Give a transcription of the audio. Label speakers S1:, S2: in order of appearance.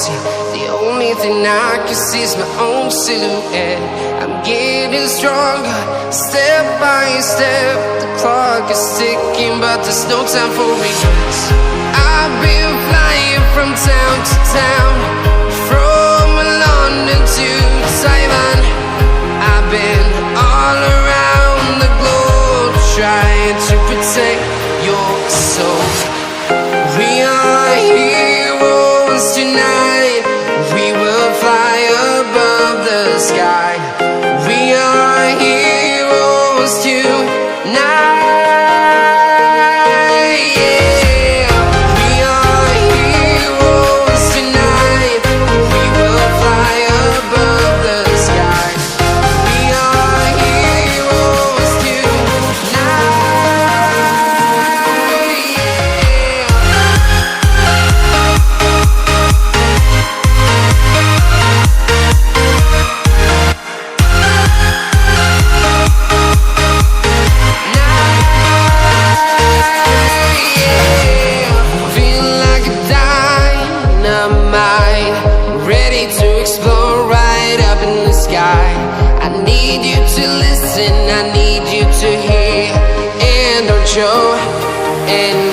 S1: empty. The only thing I can see is my own silhouette. I'm getting stronger, step by step. The clock is ticking, but there's no time for regrets. I've been flying from town to town, from London to Taiwan. I've been all around the globe, trying to protect your soul. We are heroes tonight. We will fly above the sky. We are heroes tonight. I need you to listen, I need you to hear, and don't show. And